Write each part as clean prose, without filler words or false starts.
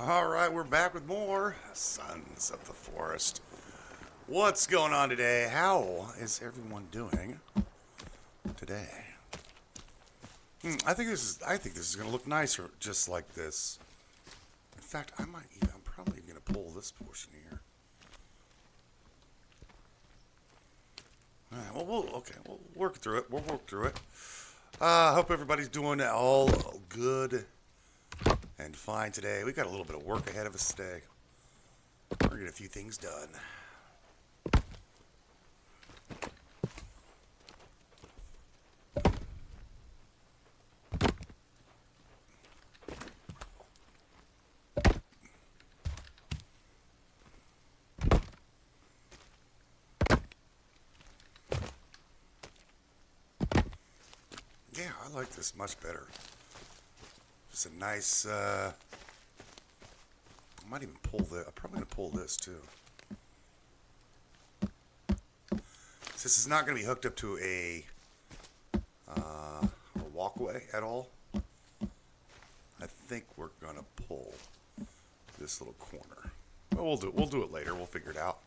All right, we're back with more Sons of the Forest. What's going on today? How is everyone doing today? I think this is going to look nicer just like this. In fact, I'm probably going to pull this portion here. All right, we'll work through it. We'll work through it. Hope everybody's doing all good and fine today. We got a little bit of work ahead of us today. We're getting a few things done. Yeah, I like this much better. Just a nice, I might even pull this. I'm probably going to pull this too. This is not going to be hooked up to a walkway at all. I think we're going to pull this little corner. But we'll do it later. We'll figure it out.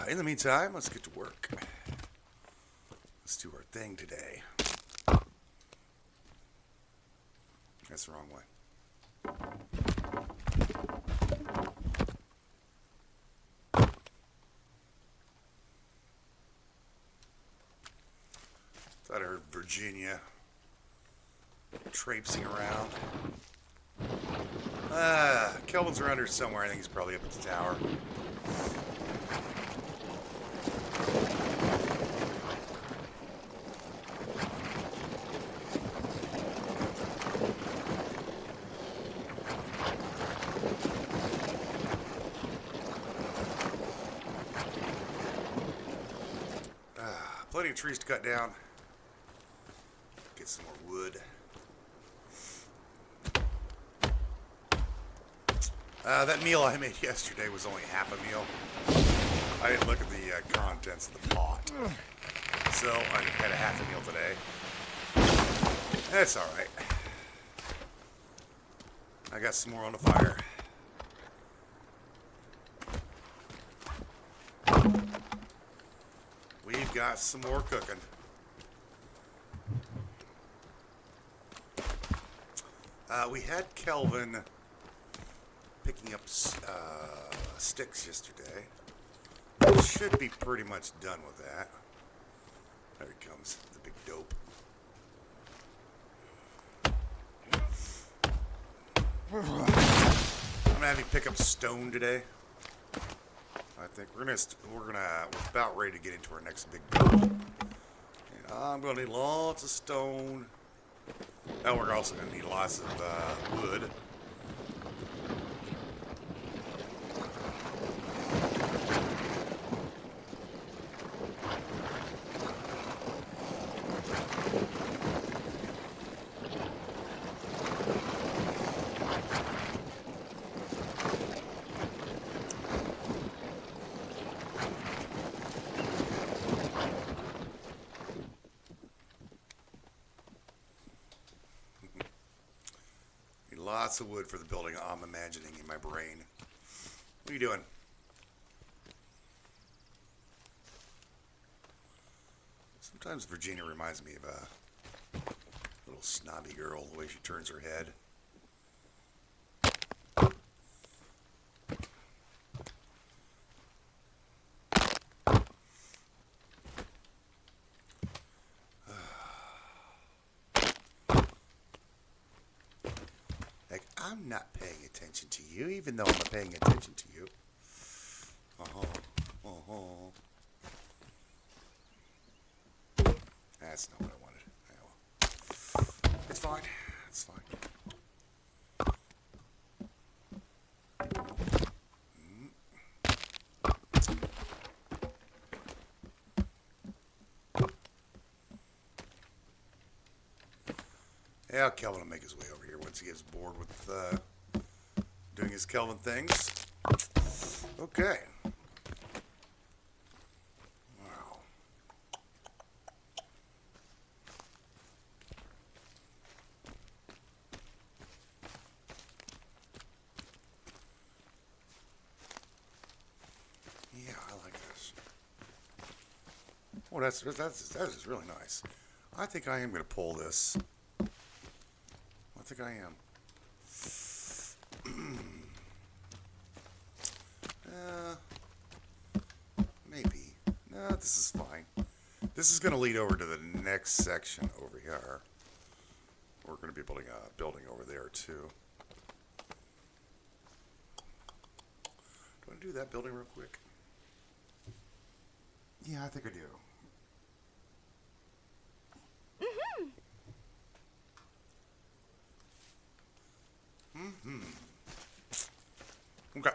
In the meantime, let's get to work. Let's do our thing today. That's the wrong way. Thought I heard Virginia traipsing around. Kelvin's around here somewhere. I think he's probably up at the tower. Plenty of trees to cut down. Get some more wood. That meal I made yesterday was only half a meal. I didn't look at the contents of the pot. So I had a half a meal today. That's alright. I got some more on the fire. We've got some more cooking. We had Kelvin picking up sticks yesterday. Should be pretty much done with that. There he comes, the big dope. I'm gonna have you pick up stone today. I think we're about ready to get into our next big build. And I'm gonna need lots of stone. And we're also gonna need lots of wood. Lots of wood for the building I'm imagining in my brain. What are you doing? Sometimes Virginia reminds me of a little snobby girl, the way she turns her head. I'm not paying attention to you, even though I'm paying attention to you. That's not what I wanted. It's fine. It's fine. Yeah, Kelvin will make his way over here once he gets bored with doing his Kelvin things. Okay. Wow. Oh, that is really nice. I think I am going to pull this. I think I am. Maybe. No, this is fine. This is going to lead over to the next section over here. We're going to be building a building over there too. Do I want to do that building real quick? Yeah, I think I do. Okay.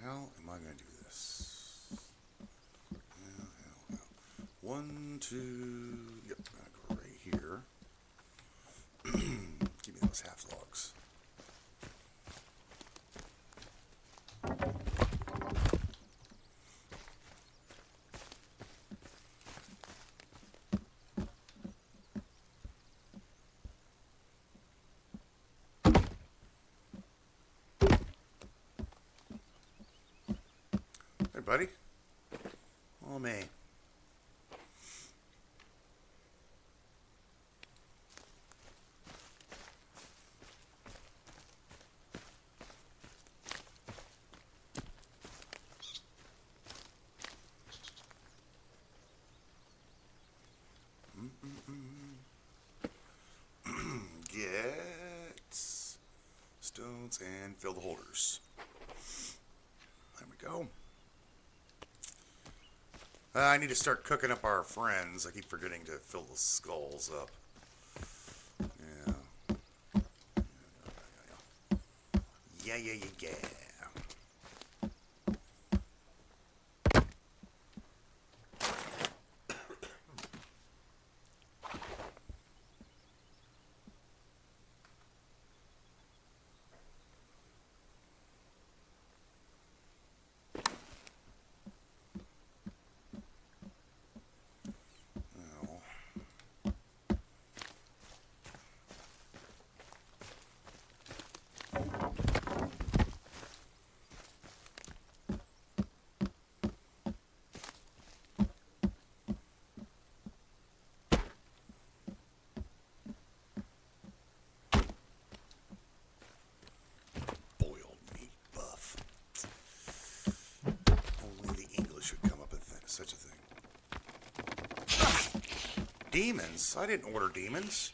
How am I going to do this? How. 1, 2. Yep, I'm going to go right here. Give me those half logs. Hey, buddy. Oh, man. Get stones and fill the holders. There we go. I need to start cooking up our friends. I keep forgetting to fill the skulls up. Yeah. Yeah. Boiled meat buff. Only the English would come up with such a thing. Demons? I didn't order demons.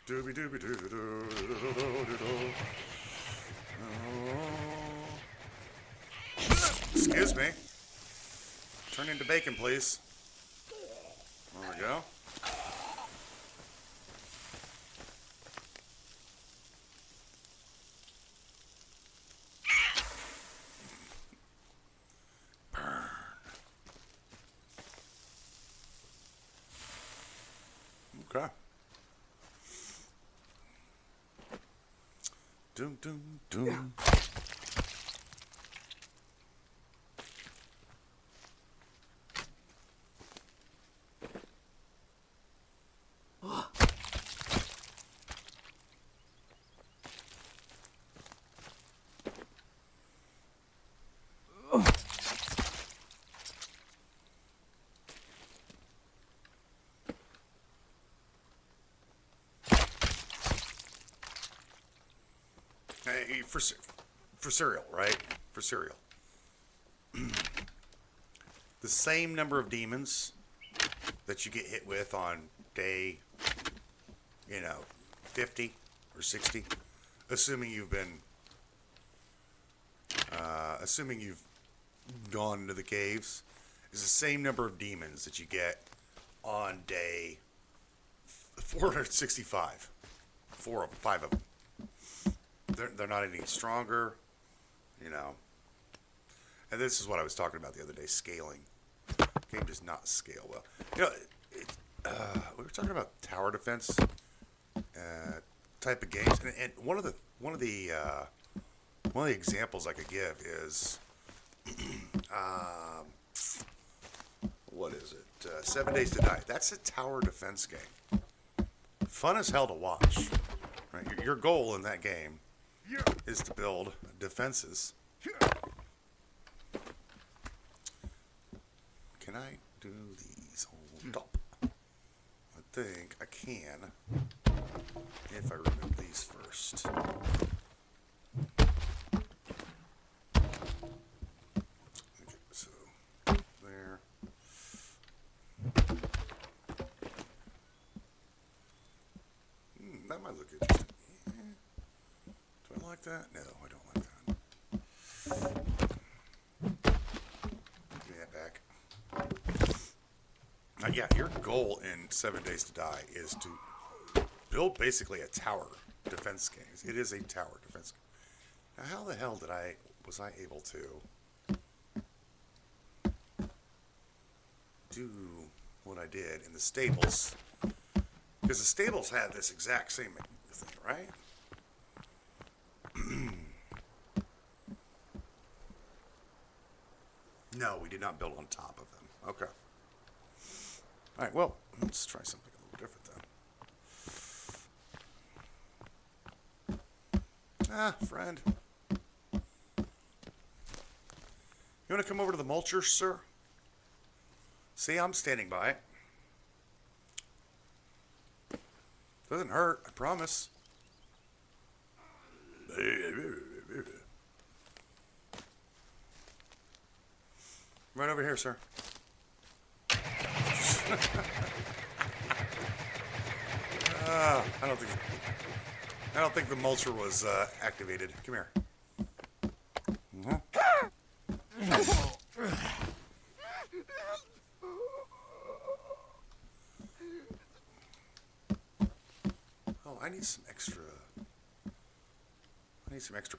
Dooby dooby doo doo doo doo doo doo. Excuse me. Turn into bacon, please. There we go. Okay. Doom, doom, doom. Hey, for cereal, right? For cereal. The same number of demons that you get hit with on day, 50 or 60, assuming you've gone into the caves, is the same number of demons that you get on day 465. Five of them. They're not any stronger, And this is what I was talking about the other day, scaling. The game does not scale well. We were talking about tower defense type of games, and one of the examples I could give is, what is it? 7 Days to Die. That's a tower defense game. Fun as hell to watch. Right? Your goal in that game is to build defenses. Can I do these on top? I think I can if I remove these first. Okay, so there. That might look interesting. Do I like that? No, I don't like that. Give me that back. Yeah, your goal in 7 Days to Die is to build basically a tower defense game. It is a tower defense game. Now, how the hell was I able to do what I did in the stables? Because the stables had this exact same thing, right? No, we did not build on top of them. Okay. All right, well, let's try something a little different then. Friend. You want to come over to the mulcher, sir? See, I'm standing by. Doesn't hurt, I promise. Right over here, sir. I don't think the mulcher was activated. Come here. Oh, I need some extra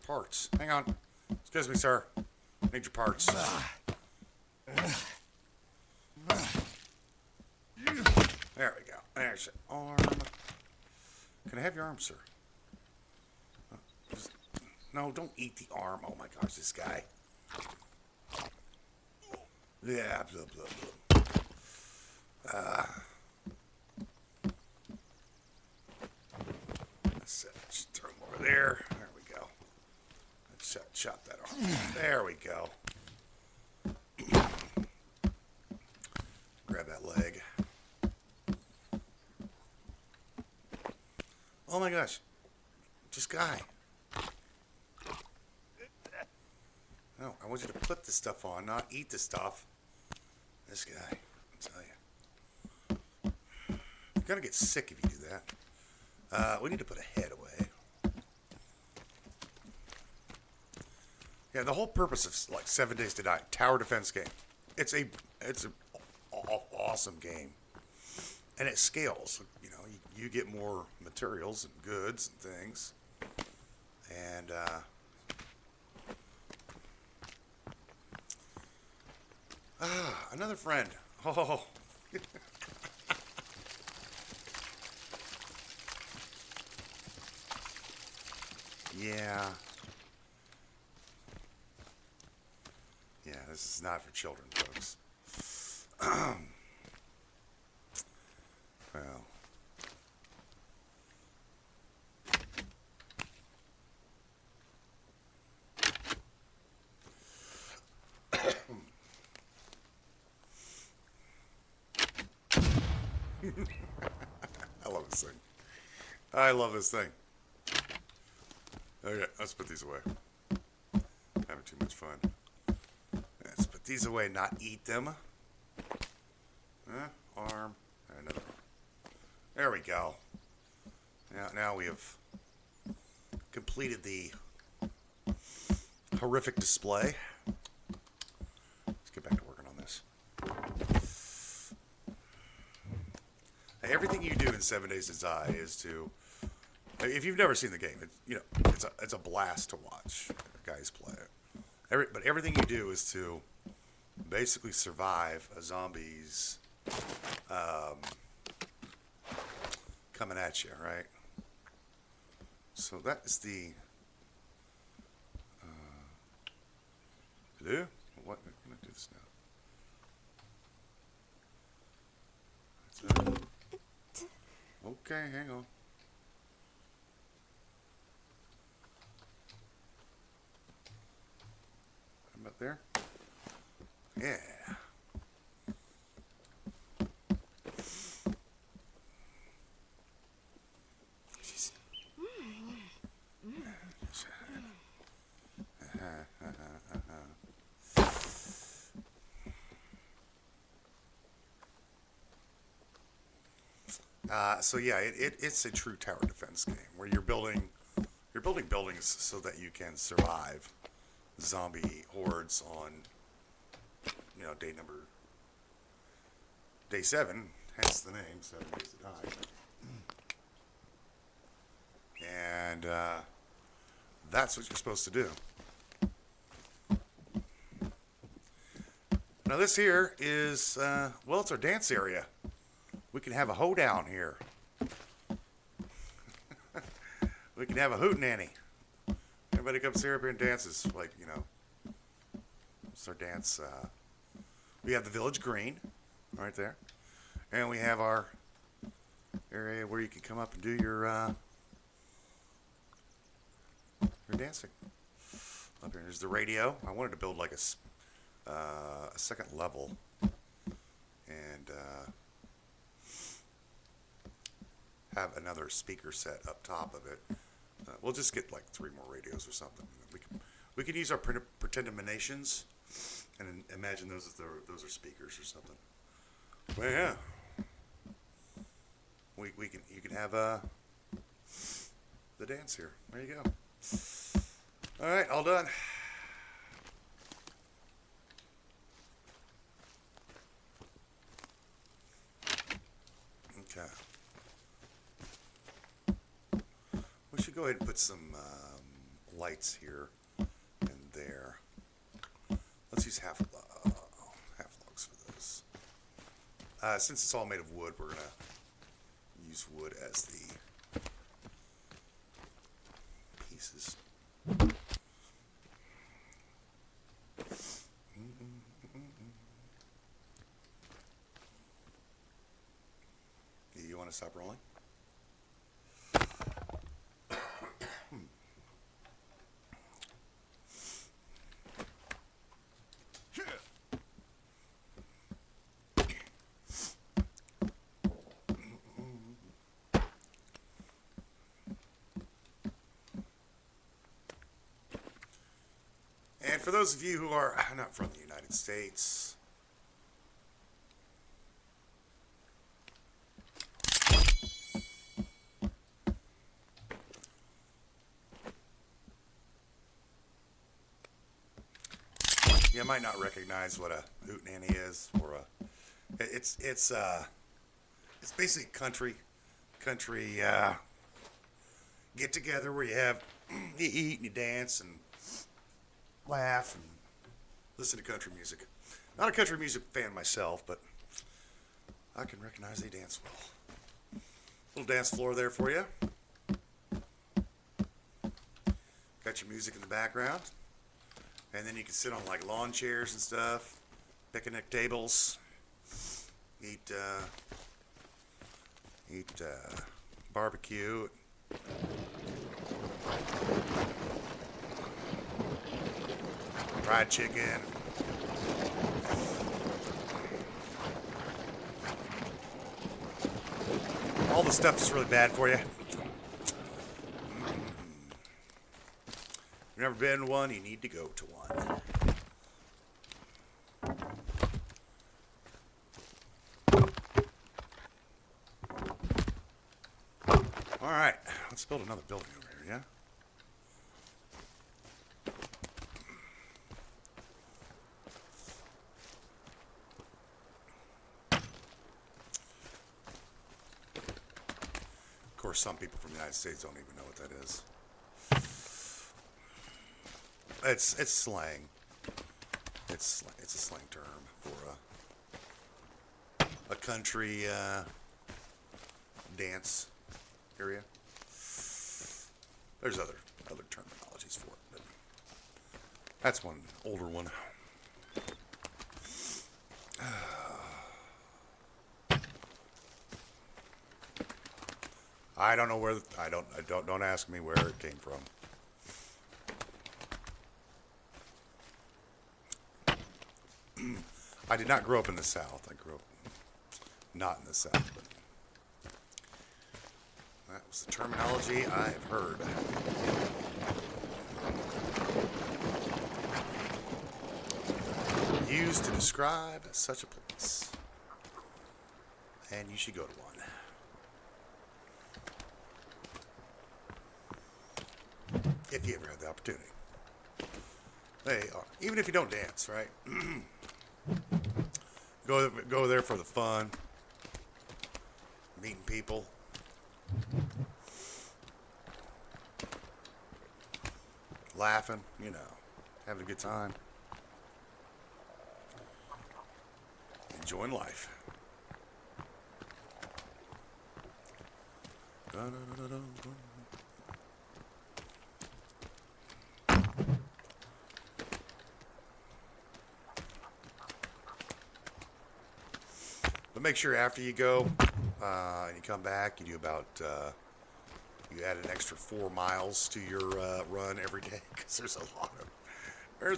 parts. Hang on. Excuse me, sir. I need your parts. There we go. There's your arm. Can I have your arm, sir? No, don't eat the arm. Oh my gosh, this guy. Yeah, blah, blah, blah. Let's just throw him over there. There we go. Let's chop that arm. There we go. Grab that leg. Oh my gosh. This guy. No, I want you to put the stuff on, not eat the stuff. This guy, I'll tell you. You're gonna get sick if you do that. We need to put a head away. Yeah, the whole purpose of like 7 Days to Die, tower defense game. It's an awesome game, and it scales. You get more materials and goods and things, and another friend. Oh, Yeah. Yeah, this is not for children, folks. Well, I love this thing. I love this thing. Okay, let's put these away. Having too much fun. Let's put these away, not eat them. Arm. Another arm. There we go. Now we have completed the horrific display. Let's get back to working on this. Everything you do in 7 Days to Die is to, if you've never seen the game, it's a blast to watch guys play it. But everything you do is to basically survive a zombies coming at you, right? So that is the hello. What? I'm gonna do this now. Okay, hang on. How about there? Yeah. So yeah, it's a true tower defense game where you're building buildings so that you can survive zombie hordes on day 7, hence the name 7 Days to Die, and that's what you're supposed to do. Now this here is it's our dance area. We can have a hoedown here. We can have a hootenanny. Everybody comes here up here and dances, it's our dance. We have the village green right there, and we have our area where you can come up and do your dancing. Up here, there's the radio. I wanted to build like a second level, and have another speaker set up top of it. We'll just get like 3 more radios or something. We can use our pretendimanations and imagine those are speakers or something. Well, yeah, you can have the dance here. There you go. All right, all done. Okay. We should go ahead and put some lights here and there. Let's use half logs for this. Since it's all made of wood, we're gonna use wood as the pieces. You want to stop rolling? And for those of you who are not from the United States, you might not recognize what a hootenanny is, or it's basically country get together where you eat and you dance and laugh and listen to country music. Not a country music fan myself, but I can recognize they dance well. Little dance floor there for you. music in the background. And then you can sit on like lawn chairs and stuff, picnic tables, eat barbecue. Fried chicken. All the stuff that's really bad for you. If you've never been to one, you need to go to one. All right, let's build another building over here, yeah? Of course, some people from the United States don't even know what that is. It's slang. It's a slang term for a country dance area. There's other terminologies for it, but that's one older one. I don't know where don't ask me where it came from. I did not grow up in the South. I grew up not in the South, but that was the terminology I've heard. Used to describe such a place. And you should go to one. If you ever had the opportunity. They are. Even if you don't dance, right? Go there for the fun. Meeting people. Laughing, having a good time. Enjoying life. But make sure after you go and you come back, you do about you add an extra 4 miles to your run every day, because there's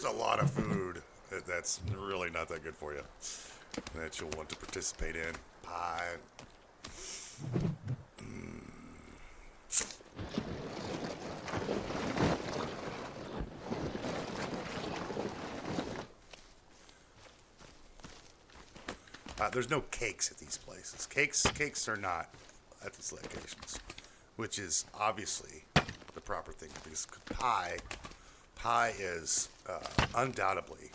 a lot of food that's really not that good for you that you'll want to participate in. Pie. There's no cakes at these places. Cakes are not at these locations, which is obviously the proper thing, because pie is undoubtedly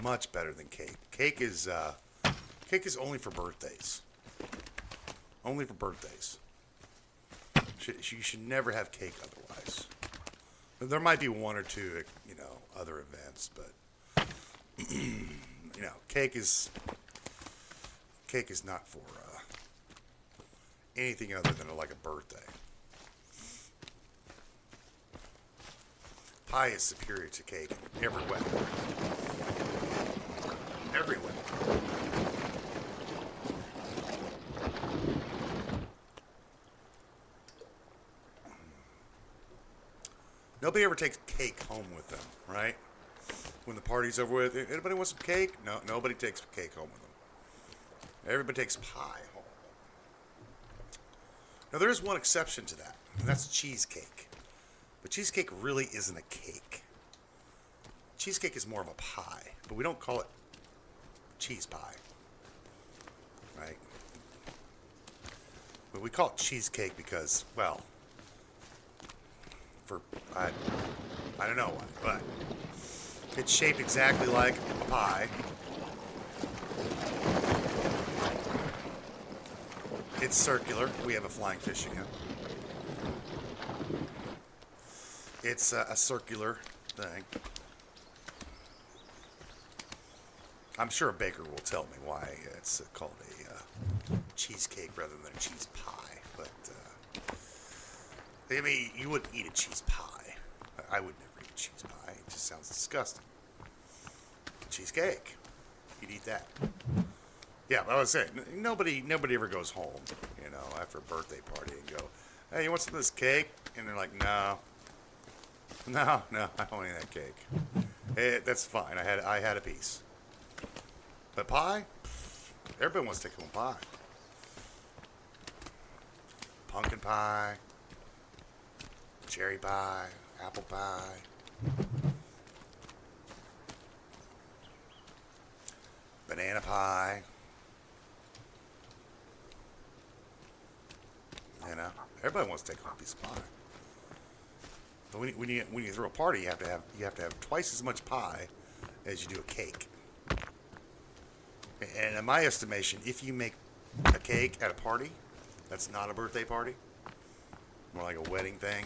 much better than cake. Cake is only for birthdays. Only for birthdays. You should never have cake otherwise. There might be one or two, other events, but cake is not for anything other than like a birthday. Pie is superior to cake in every way. Every way. Nobody ever takes cake home with them, right? When the party's over with, anybody want some cake? No, nobody takes cake home with them. Everybody takes pie home. Now, there is one exception to that, and that's cheesecake. But cheesecake really isn't a cake. Cheesecake is more of a pie, but we don't call it cheese pie, right? But we call it cheesecake because, well, I don't know why, but it's shaped exactly like a pie. It's circular. We have a flying fish again. It's a circular thing. I'm sure a baker will tell me why it's called a cheesecake rather than a cheese pie. But, you wouldn't eat a cheese pie. I would never eat cheese pie. It just sounds disgusting. Cheesecake. You'd eat that. Yeah, I was saying, nobody ever goes home, after a birthday party and go, hey, you want some of this cake? And they're like, no, I don't want any of that cake. Hey, that's fine. I had a piece. But pie? Everybody wants to take home pie. Pumpkin pie, cherry pie, apple pie. Banana pie. Everybody wants to take home a piece of pie. But when you throw a party, you have to have twice as much pie as you do a cake. And in my estimation, if you make a cake at a party, that's not a birthday party, more like a wedding thing,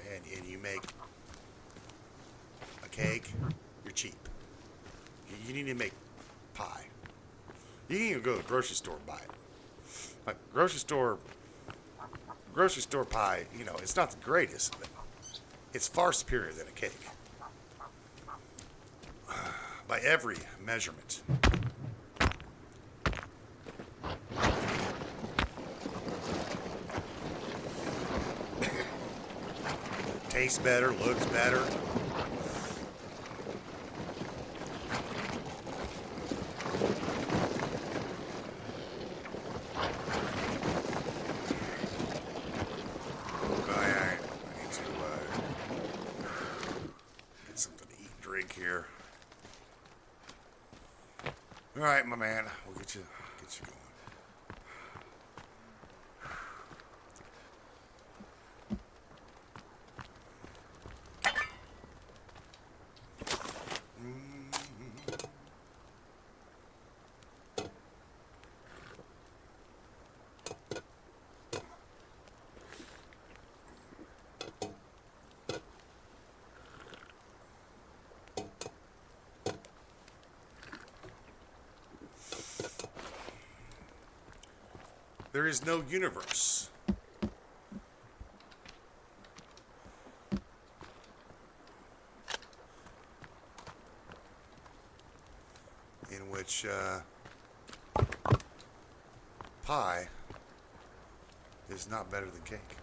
And you make a cake, you're cheap. You need to make pie. You can even go to the grocery store and buy it. Like grocery store pie, it's not the greatest, but it's far superior than a cake. By every measurement. Tastes better, looks better. I need to get something to eat and drink here. All right, my man, we'll get you going. There is no universe in which pie is not better than cake.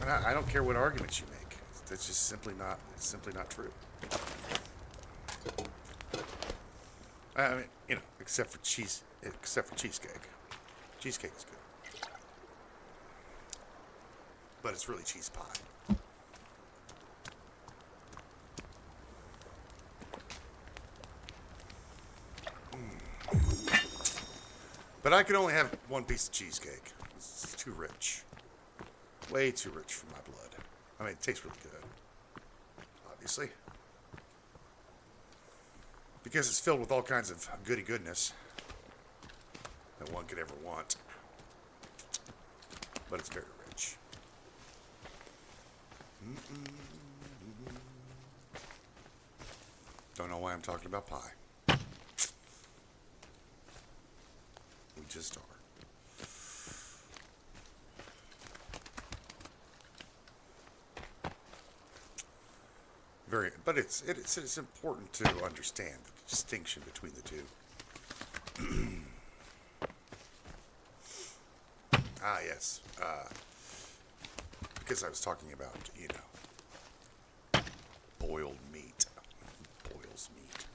And I don't care what arguments you make. That's just simply not true. I mean, except for cheesecake. Cheesecake is good. But it's really cheese pie. But I can only have one piece of cheesecake. It's too rich. Way too rich for my blood. I mean, it tastes really good. Obviously. Because it's filled with all kinds of goody goodness that one could ever want. But it's very rich. Don't know why I'm talking about pie. We just are. But it's important to understand the distinction between the two. Yes. Because I was talking about, boiled meat. Boils meat.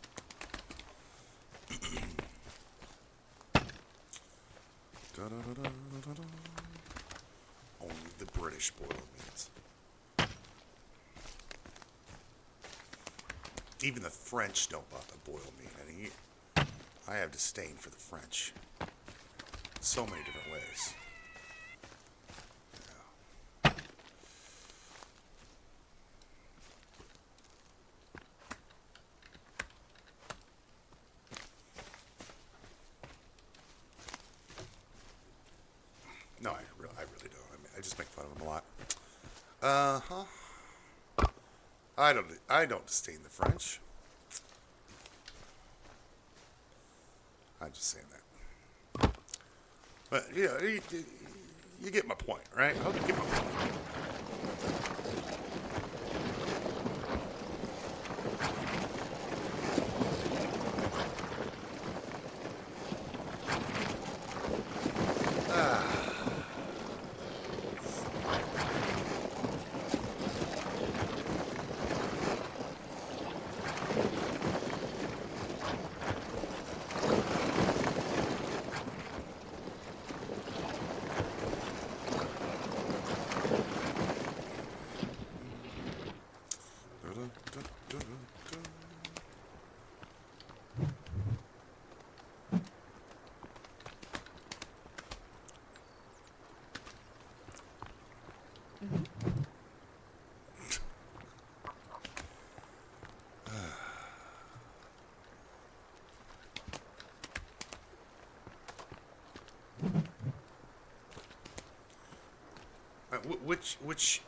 Only the British boil meats. Even the French don't boil meat. I have disdain for the French. In so many different ways. Yeah. No, I really don't. I just make fun of them a lot. I don't disdain the French. I'm just saying that. But you get my point, right? I hope you get my point.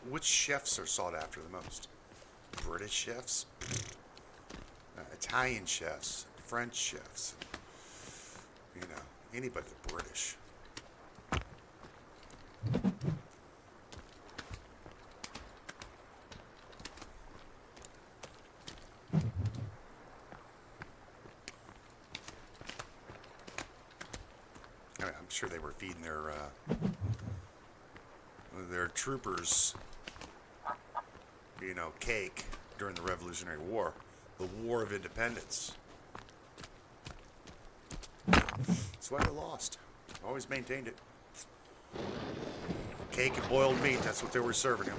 Which chefs are sought after the most? British chefs, Italian chefs, French chefs. Any but the British. I mean, I'm sure they were feeding their troopers, cake during the Revolutionary War, the War of Independence. That's why they lost. Always maintained it. Cake and boiled meat, that's what they were serving him.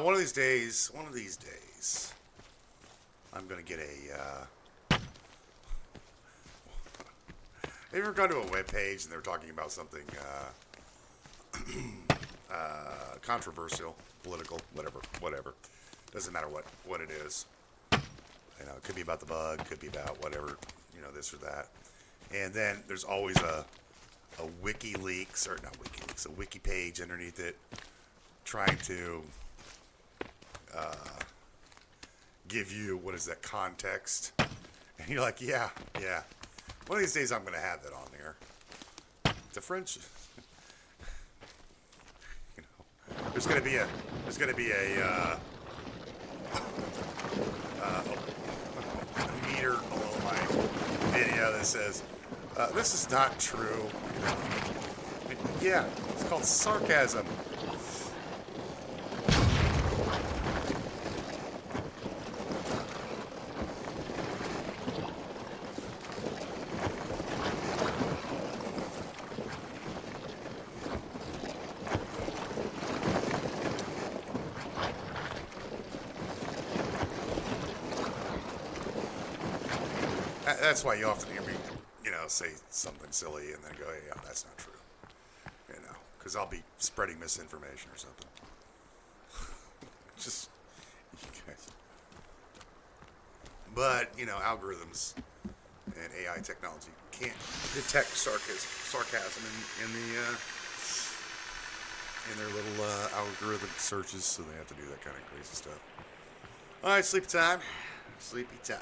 One of these days, I'm gonna get a. Have you ever gone to a web page and they're talking about something controversial, political, whatever? Doesn't matter what it is. It could be about the bug, could be about whatever, this or that. And then there's always a WikiLeaks, or not WikiLeaks, a wiki page underneath it, trying to give you, context. And you're like, yeah. One of these days I'm going to have that on there. The French, there's going to be a meter below my video that says, this is not true. Yeah, it's called sarcasm. That's why you often hear me, say something silly and then go, hey, yeah, that's not true. Because I'll be spreading misinformation or something. Just, you guys. But, algorithms and AI technology can't detect sarcasm in their little algorithmic searches, so they have to do that kind of crazy stuff. All right, sleepy time. Sleepy time.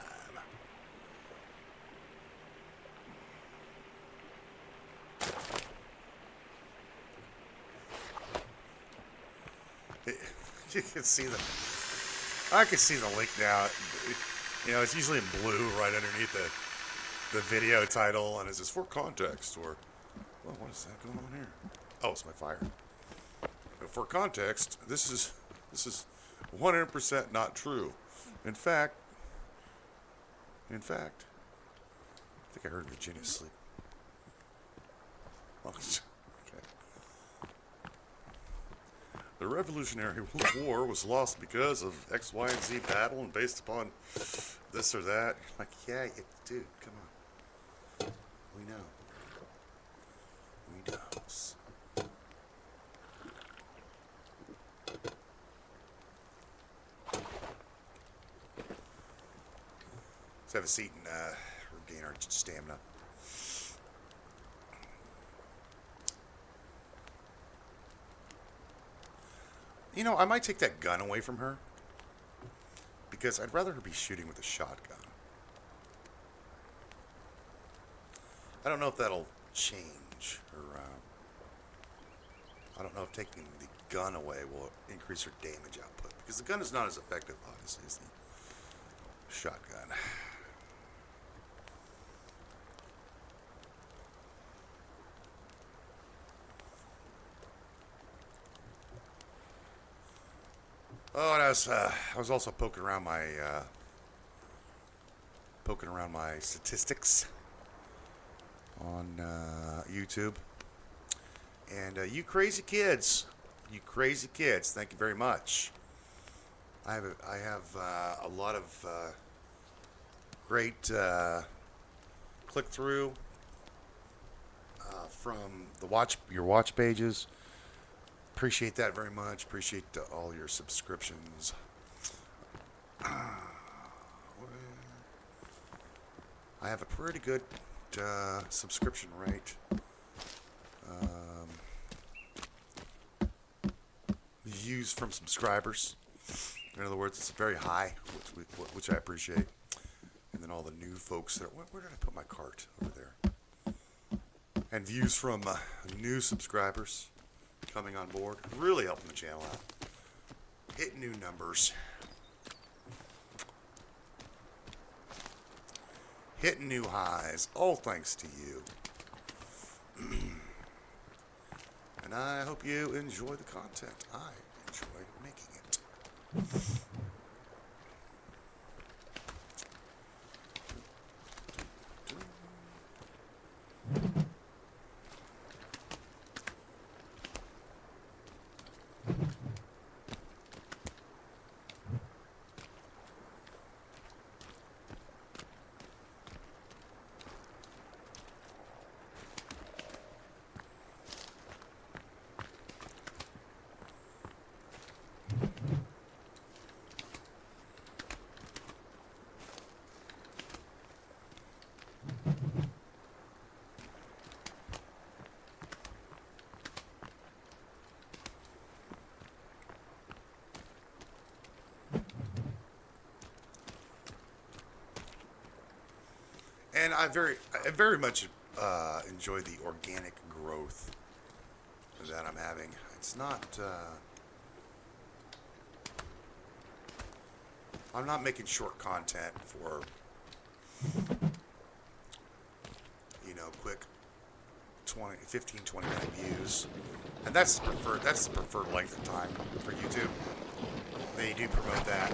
You can see I can see the link now. It's usually in blue right underneath the video title, and it says for context, or, well, what is that going on here? Oh, it's my fire. For context, this is 100% not true. In fact, I think I heard Virginia sleep. Oh, okay. The Revolutionary War was lost because of X, Y, and Z battle and based upon this or that. Like, yeah, dude, come on. We know. We knows. Let's have a seat and regain our stamina. You know, I might take that gun away from her because I'd rather her be shooting with a shotgun. I don't know if that'll change her. I don't know if taking the gun away will increase her damage output because the gun is not as effective, obviously, as the shotgun. Oh, and I was also poking around my statistics on YouTube, and you crazy kids, thank you very much. I have a lot of great click through from your watch pages. Appreciate that very much. Appreciate all your subscriptions. I have a pretty good subscription rate. Views from subscribers. In other words, it's very high, which I appreciate. And then all the new folks that where did I put my cart? Over there. And views from new subscribers coming on board, really helping the channel out. Hit new numbers. Hitting new highs, all thanks to you. And I hope you enjoy the content. I enjoy making it. And I very much enjoy the organic growth that I'm having. It's not. I'm not making short content for, quick 15, 20 minute views. And that's the preferred length of time for YouTube. They do promote that.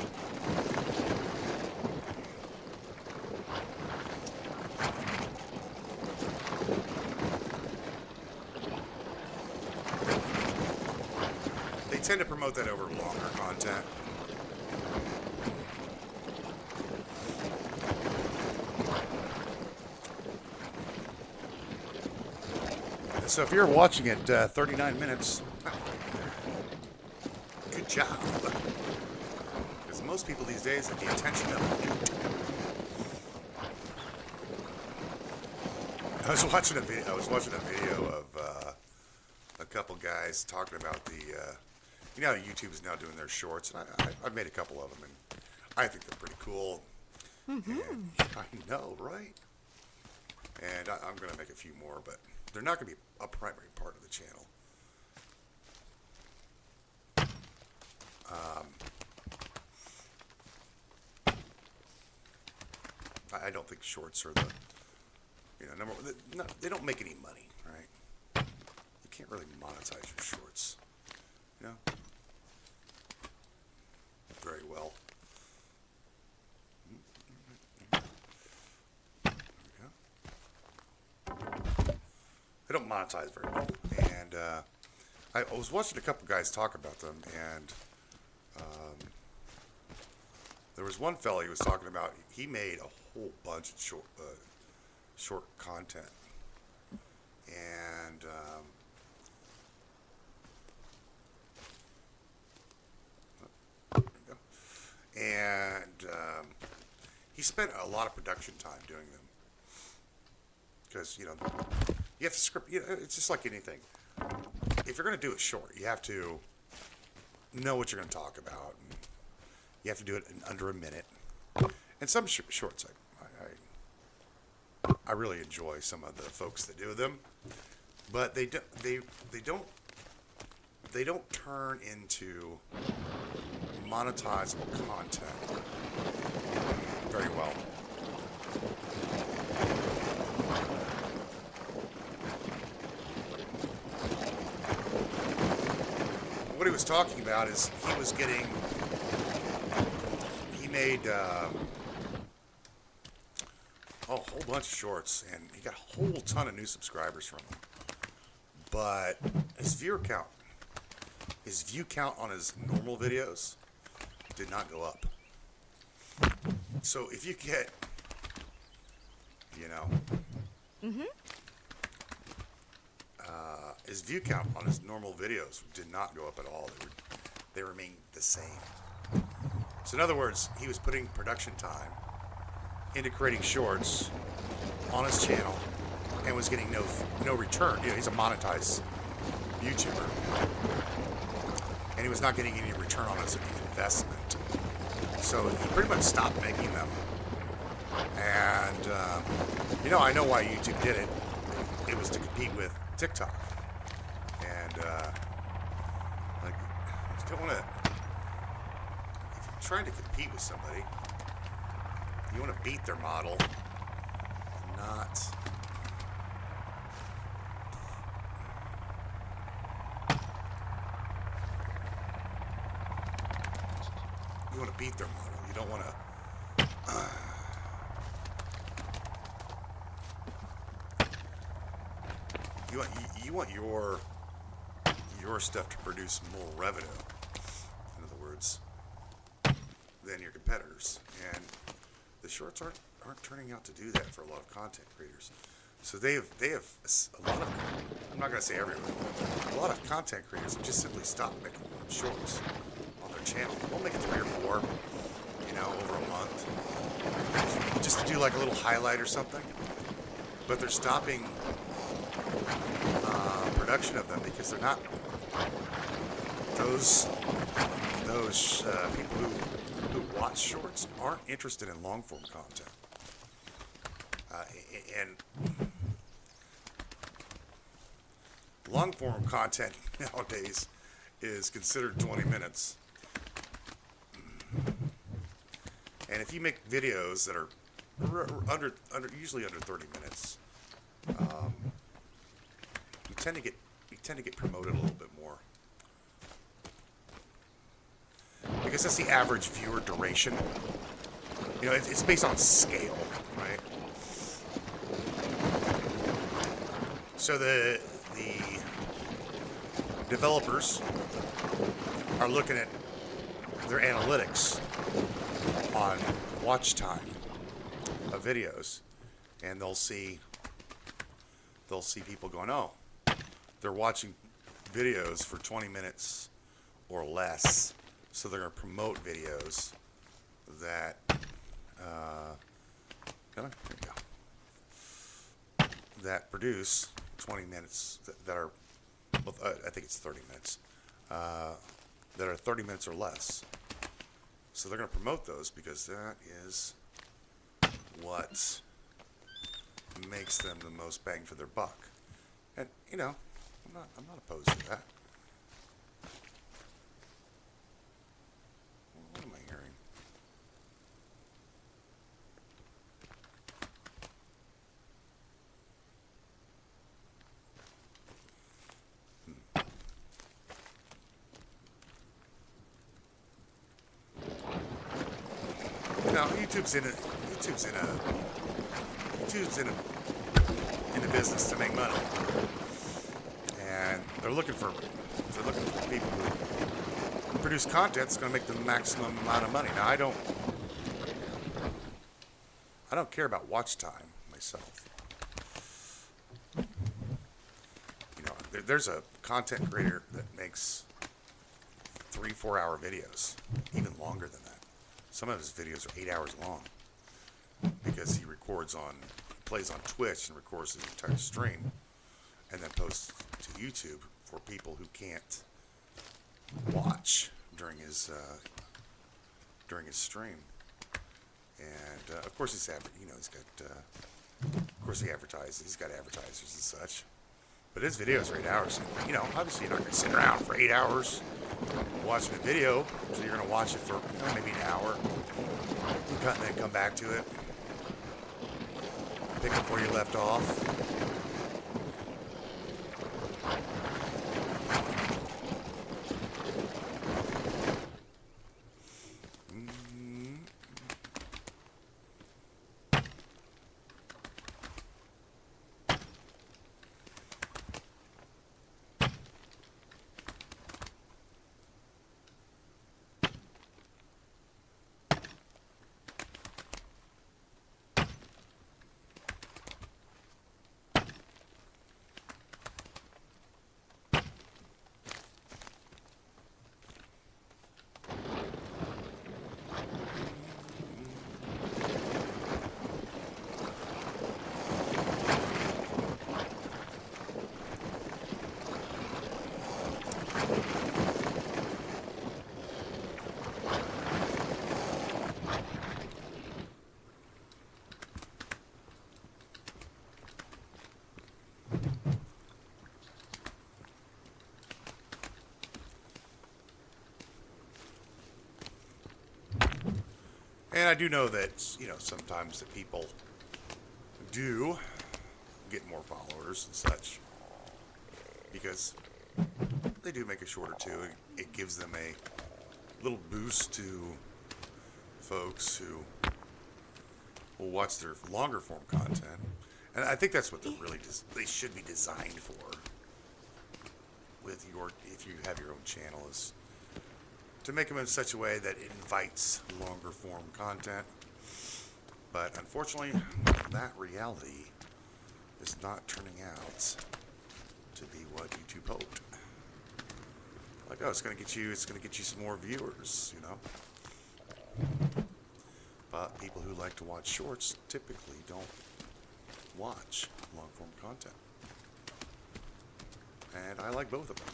They tend to promote that over longer content. So if you're watching it 39 minutes, good job. Because most people these days have the attention of a newt. I was watching a video of a couple guys talking about the, YouTube is now doing their shorts, and I've made a couple of them, and I think they're pretty cool. Mm-hmm. And I know, right? And I'm going to make a few more, but they're not going to be a primary part of the channel. I don't think shorts are the, number one. They don't make any money, right? You can't really monetize your shorts, very well. There we go. They don't monetize very well, and I was watching a couple guys talk about them, and there was one fella he was talking about. He made a whole bunch of short content, and there we go. And he spent a lot of production time doing them because you have to script. It's just like anything. If you're going to do it short, you have to know what you're going to talk about. And you have to do it in under a minute. And some shorts, I really enjoy some of the folks that do them, but they don't turn into monetizable content very well. What he was talking about is he made a whole bunch of shorts, and he got a whole ton of new subscribers from them. But his view count on his normal videos did not go up. So if you get, his view count on his normal videos did not go up at all. They remained the same. So in other words, he was putting production time into creating shorts on his channel and was getting no return. He's a monetized YouTuber, and he was not getting any return on his investment. So he pretty much stopped making them. And I know why YouTube did it. It was to compete with TikTok. And you don't want to. If you're trying to compete with somebody, you want to beat their model, not. You want to beat their model. You don't want to. You want your stuff to produce more revenue, in other words, than your competitors. And the shorts aren't turning out to do that for a lot of content creators. So they have a lot of, I'm not going to say everyone, a lot of content creators have just simply stopped making shorts on their channel. They'll make 3 or 4, over a month, just to do like a little highlight or something. But they're stopping production of them because they're not those people who watch shorts aren't interested in long form content. And long form content nowadays is considered 20 minutes. And if you make videos that are usually under 30 minutes, you tend to get promoted a little bit more. Because that's the average viewer duration. It's based on scale, right? So the developers are looking at their analytics on watch time of videos, and they'll see people going, oh, they're watching videos for 20 minutes or less, so they're going to promote videos that that produce 20 minutes that are, I think it's 30 minutes, that are 30 minutes or less. So they're going to promote those because that is what makes them the most bang for their buck. And I'm not opposed to that. What am I hearing? YouTube's in a business to make money, and they're looking for They're looking for people who produce content that's going to make the maximum amount of money. Now, I don't care about watch time myself. You know, there's a content creator that makes 3-4 hour videos, even longer than that. Some of his videos are 8 hours long because he plays on Twitch and records his entire stream and then posts to YouTube for people who can't watch during his stream. And of course he's got of course he advertises. He's got advertisers and such. But his videos are 8 hours. You know, obviously you're not going to sit around for 8 hours watching a video. So you're going to watch it for maybe an hour. And then come back to it. Pick up where you left off. And I do know that, you know, sometimes the people do get more followers and such because they do make a short or two. It gives them a little boost to folks who will watch their longer form content. And I think that's what they should be designed for with if you have your own channel, is to make them in such a way that it invites longer form content. But unfortunately, that reality is not turning out to be what YouTube hoped. Like, oh, it's gonna get you some more viewers, you know. But people who like to watch shorts typically don't watch long form content. And I like both of them.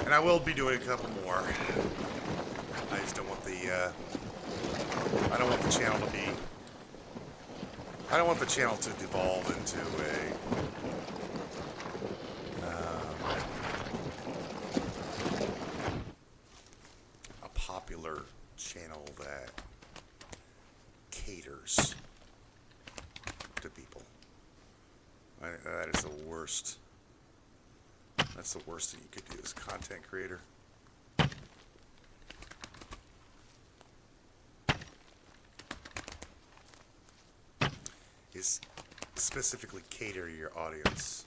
And I will be doing a couple more. I just don't want I don't want the channel to be, I don't want the channel to devolve into a popular channel that caters to people. That is the worst. That's the worst thing you could do as a content creator. Is specifically cater to your audience.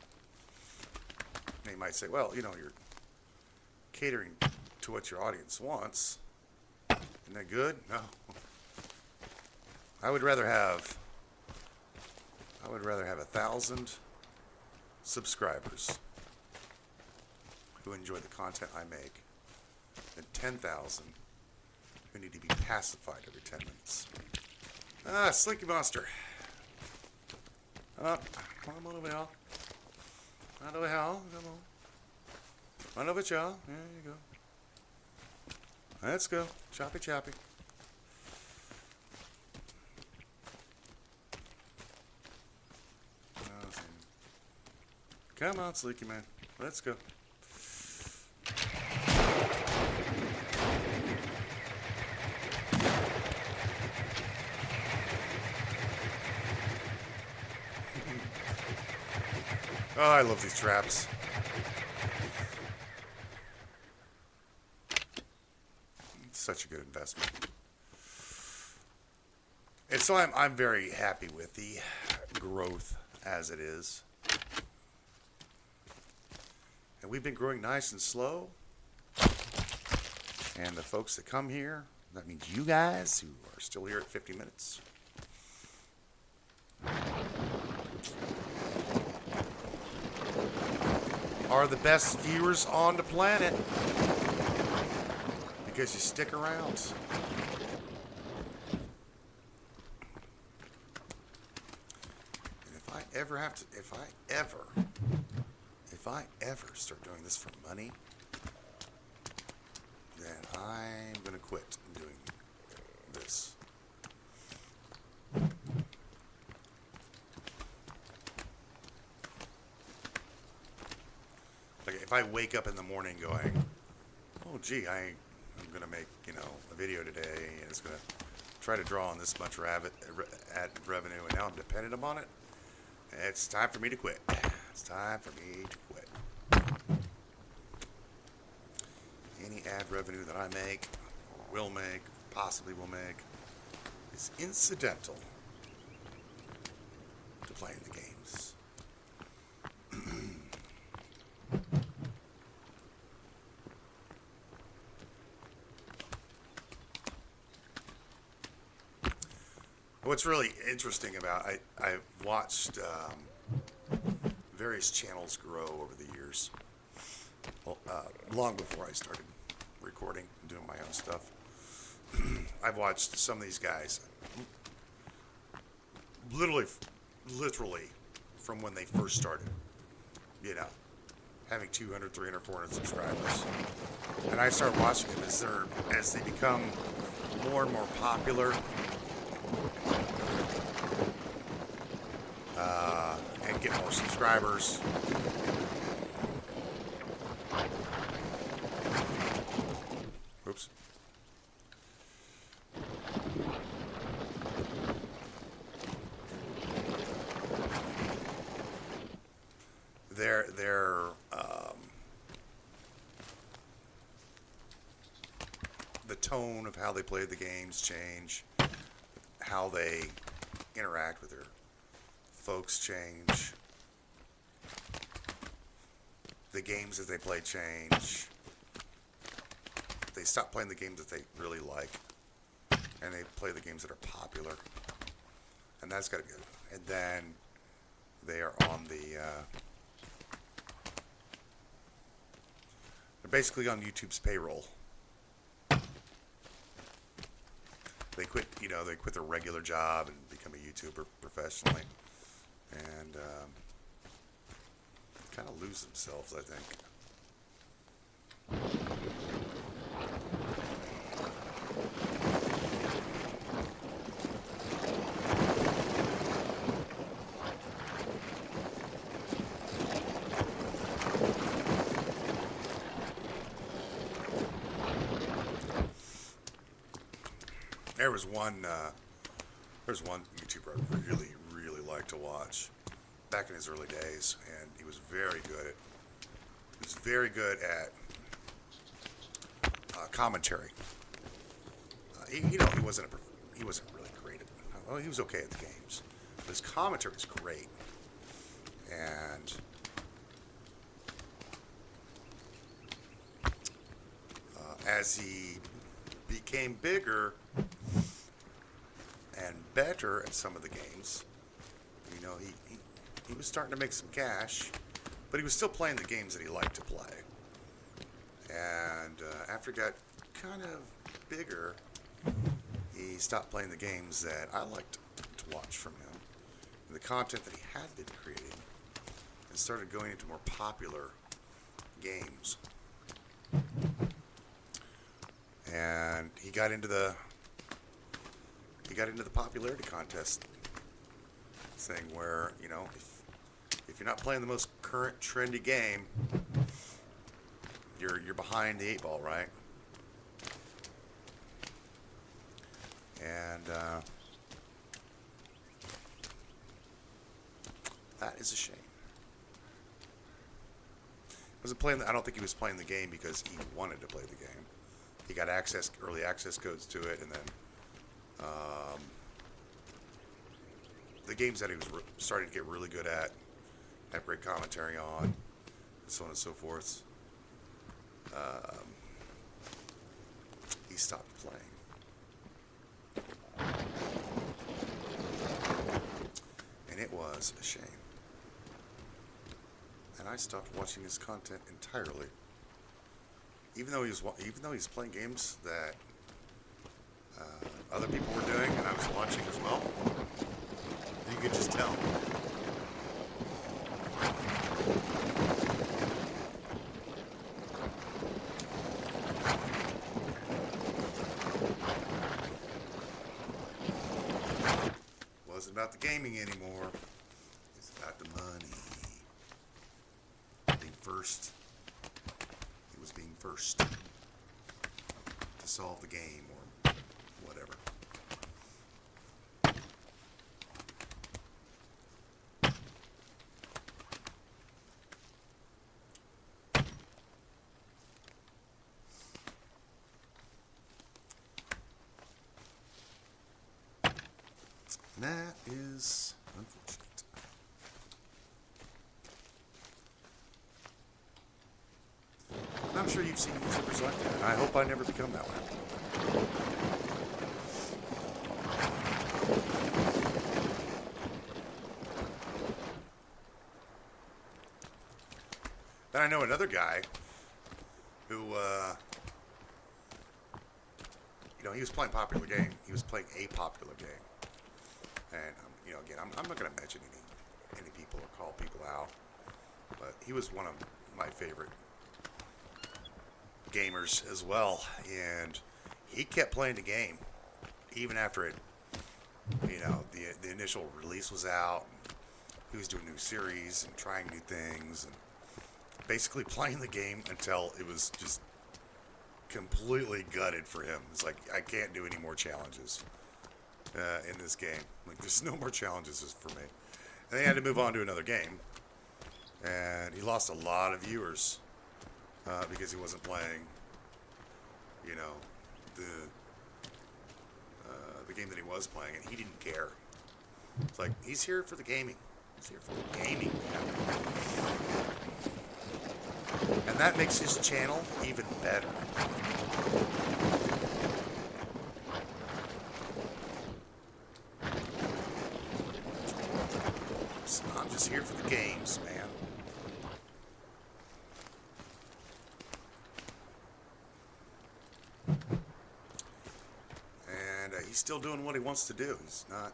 And you might say, well, you know, you're catering to what your audience wants. Isn't that good? No. I would rather have 1,000 subscribers who enjoy the content I make than 10,000 who need to be pacified every 10 minutes. Ah, Slinky Monster. Come on over here. Right over here. Come on. Right over here. There you go. Let's go. Choppy, choppy. Come on, Sleeky Man. Let's go. Oh, I love these traps. It's such a good investment. And so I'm very happy with the growth as it is. And we've been growing nice and slow. And the folks that come here, that means you guys who are still here at 50 minutes, are the best viewers on the planet because you stick around. And if I ever start doing this for money, then I'm going to quit doing this. Like if I wake up in the morning going, oh gee, I'm going to make, a video today and it's going to try to draw on this much ad revenue and now I'm dependent upon it, it's time for me to quit. It's time for me to quit. Any ad revenue that I make, or will make, possibly will make, is incidental to playing the games. What's really interesting about I've watched various channels grow over the years. Well, long before I started recording and doing my own stuff. I've watched some of these guys literally from when they first started, having 200, 300, 400 subscribers. And I started watching them as they become more and more popular, and get more subscribers. Oops. The tone of how they play the games change, how they interact with their folks change, the games that they play change. They stop playing the games that they really like, and they play the games that are popular, and that's got to be good. And then they are on they're basically on YouTube's payroll. They quit, they quit their regular job and become a YouTuber professionally, and kind of lose themselves, I think. There's one YouTuber I really, really like to watch back in his early days, and he was very good at commentary. He wasn't really great at. Well, he was okay at the games, but his commentary was great, and as he became bigger and better at some of the games, he was starting to make some cash, but he was still playing the games that he liked to play. And after he got kind of bigger, he stopped playing the games that I liked to watch from him, and the content that he had been creating, and started going into more popular games. And he got into the popularity contest thing where, if you're not playing the most current trendy game, you're behind the 8 ball, right? And that is a shame. I don't think he was playing the game because he wanted to play the game. He got early access codes to it, and then the games that he was starting to get really good at, have great commentary on, and so on and so forth. He stopped playing. And it was a shame. And I stopped watching his content entirely. Even though he's playing games that other people were doing, and I was watching as well, you could just tell. Wasn't about the gaming anymore. It's about the money. Being first. He was being first to solve the game or whatever. And that is unfortunate. And I'm sure you've seen YouTubers like that, and I hope I never become that way. Then I know another guy who, he was playing popular game. He was playing a popular game. And, again, I'm not going to mention any people or call people out. But he was one of my favorite gamers as well. And he kept playing the game even after it, the initial release was out. He was doing new series and trying new things and basically playing the game until it was just completely gutted for him. It's like, I can't do any more challenges in this game. Like, there's no more challenges for me. And they had to move on to another game. And he lost a lot of viewers because he wasn't playing, the game that he was playing, and he didn't care. It's like, he's here for the gaming. He's here for the gaming, man. And that makes his channel even better. So I'm just here for the games, man. And he's still doing what he wants to do. He's not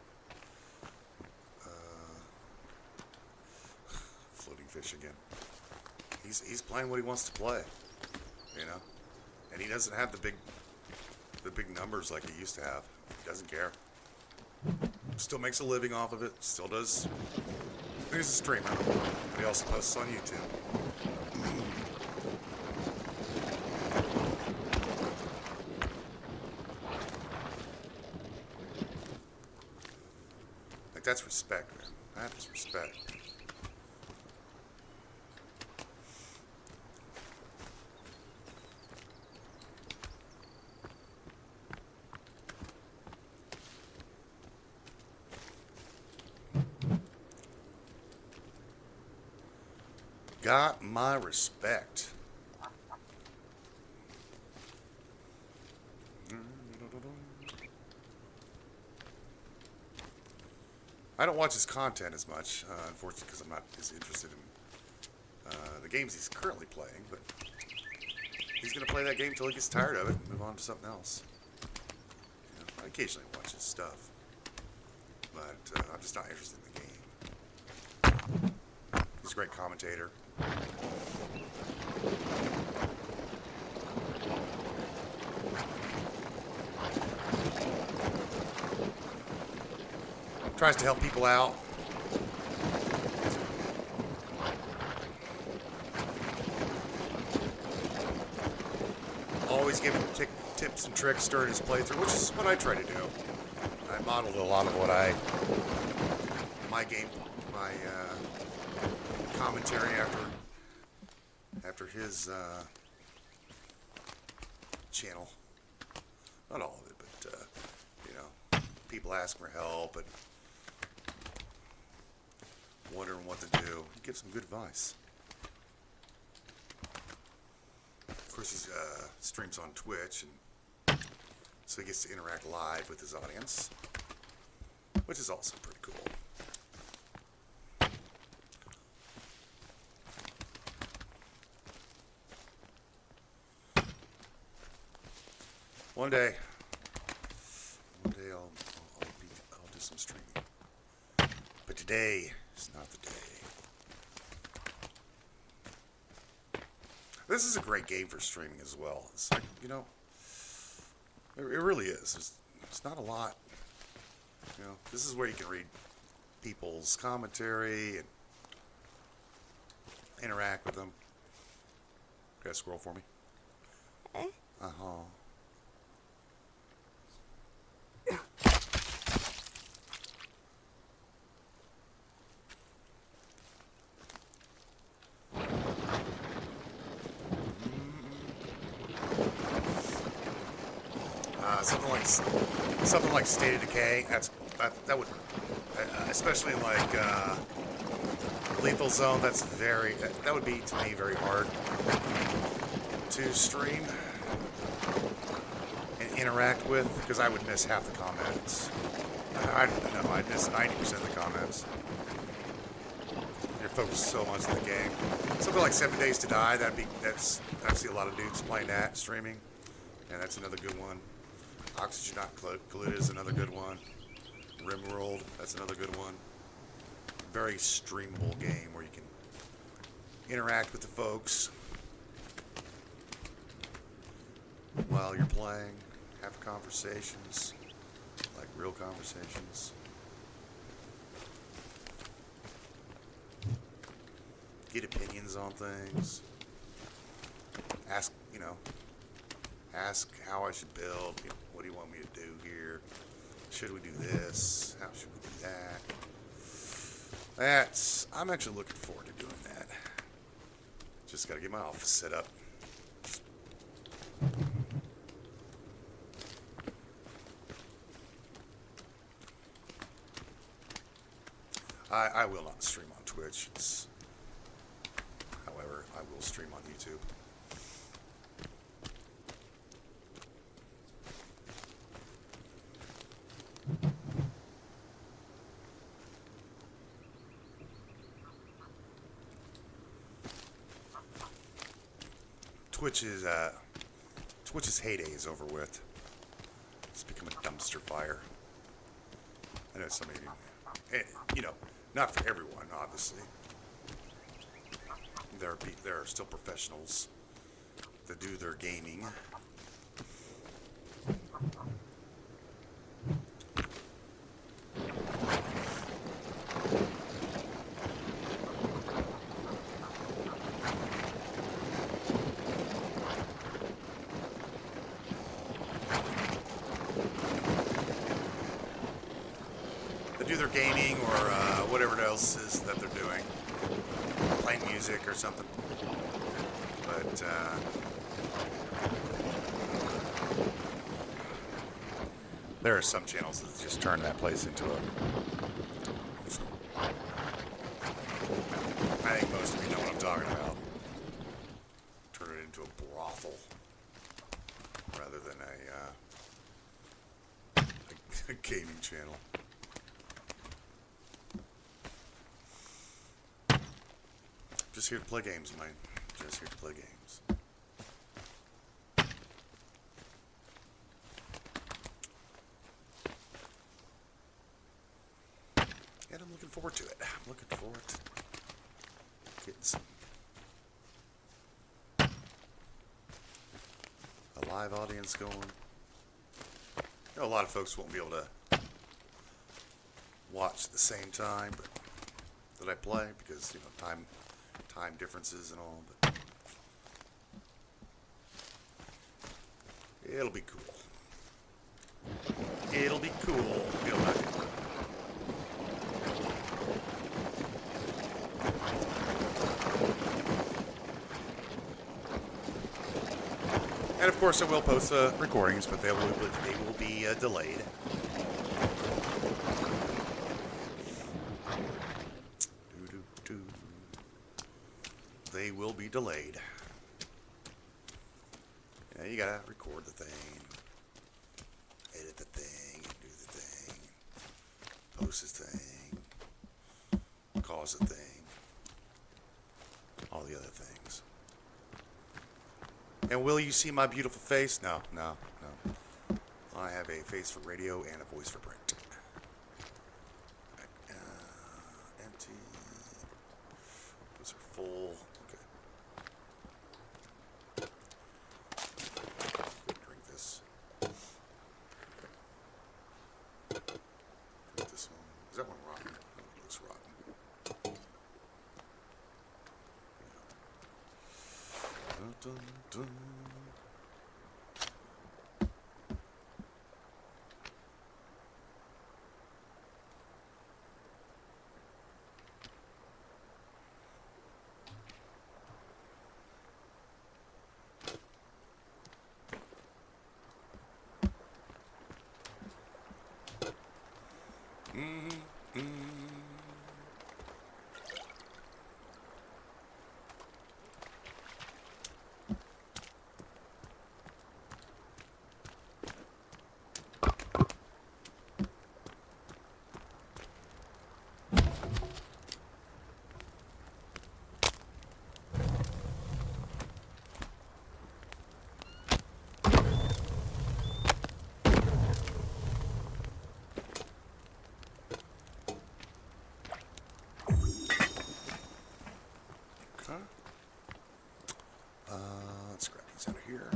floating fish again. He's playing what he wants to play, and he doesn't have the big numbers like he used to have. He doesn't care. Still makes a living off of it. Still does. He's a streamer, but he also posts on YouTube. Like, that's respect, man. That is respect. Got my respect. I don't watch his content as much, unfortunately, because I'm not as interested in the games he's currently playing, but he's going to play that game until he gets tired of it and move on to something else. I occasionally watch his stuff, but I'm just not interested in the game. He's a great commentator. Tries to help people out. Always giving tips and tricks during his playthrough, which is what I try to do. I modeled a lot of what my commentary after his channel. Not all of it, but people ask for help, and wondering what to do. Give some good advice. Of course, he streams on Twitch, and so he gets to interact live with his audience, which is also pretty cool. One day I'll do some streaming. But today is not the day. This is a great game for streaming as well. It's like, you know, it really is. It's not a lot. You know, this is where you can read people's commentary and interact with them. Can I scroll for me? Uh-huh. Something like State of Decay. That would, especially in like Lethal Zone. That would be to me very hard to stream and interact with, because I would miss half the comments. I'd miss 90% of the comments. You're focused so much on the game. Something like 7 Days to Die. I see a lot of dudes playing that, streaming, and that's another good one. Oxygen Not Polluted is another good one. RimWorld, that's another good one. Very streamable game where you can interact with the folks while you're playing, have conversations, like real conversations. Get opinions on things. Ask how I should build. You know, what do you want me to do here? Should we do this? How should we do that? I'm actually looking forward to doing that. Just gotta get my office set up. I will not stream on Twitch. However, I will stream on YouTube. Twitch's heyday is over with. It's become a dumpster fire. I know some of you, you know, not for everyone, obviously. There are still professionals that do their gaming. Gaming or whatever else is that they're doing, playing music or something. But there are some channels that just turn that place into a. I think most of you know what I'm talking about. Turn it into a brothel rather than a gaming channel. Just here to play games, man. Just here to play games. And I'm looking forward to it. I'm looking forward to getting some a live audience going. You know, a lot of folks won't be able to watch at the same time that I play because, you know, time differences and all, but it'll be cool. It'll be cool. And of course I will post recordings, but they will be delayed. they will be delayed. Yeah, you gotta record the thing, edit the thing, do the thing, post the thing, cause the thing, all the other things. And will you see my beautiful face? No, no, no. I have a face for radio and a voice for print. Empty. Those are full. Okay. Drink this. Drink this one. Is that one rotten? Oh, it looks rotten. Dun, dun, dun. Let's grab these out of here.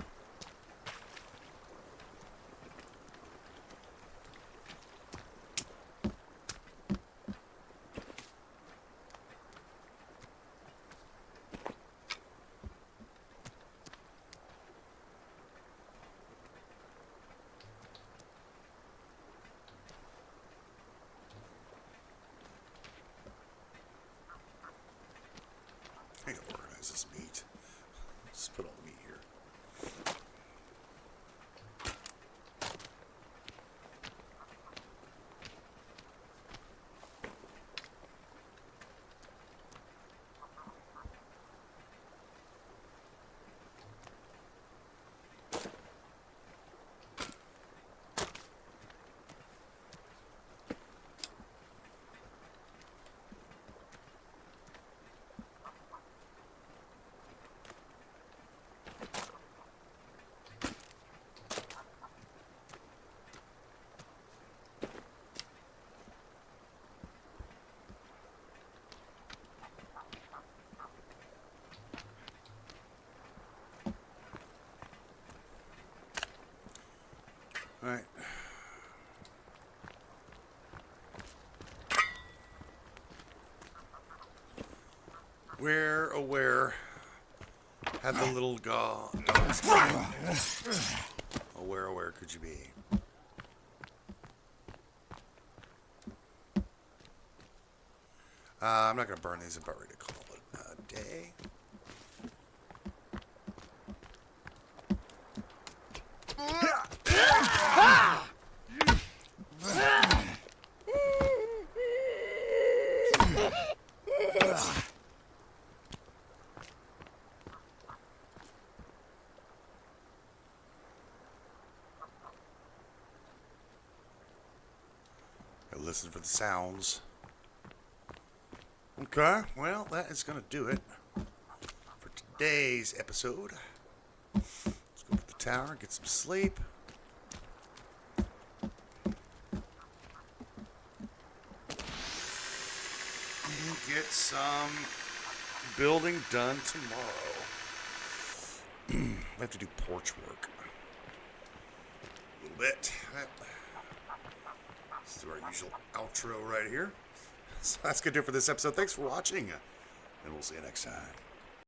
I gotta organize this meat. Let's put all the meat here. All right. Where, oh where, had the little oh where could you be? I'm not going to burn these. I'm about ready to call it a day. Listen for the sounds. Okay, well, that is going to do it for today's episode. Let's go to the tower, get some sleep. And get some building done tomorrow. I have to do porch work. A little bit. Let's do our usual outro right here. So that's going to do it for this episode. Thanks for watching, and we'll see you next time.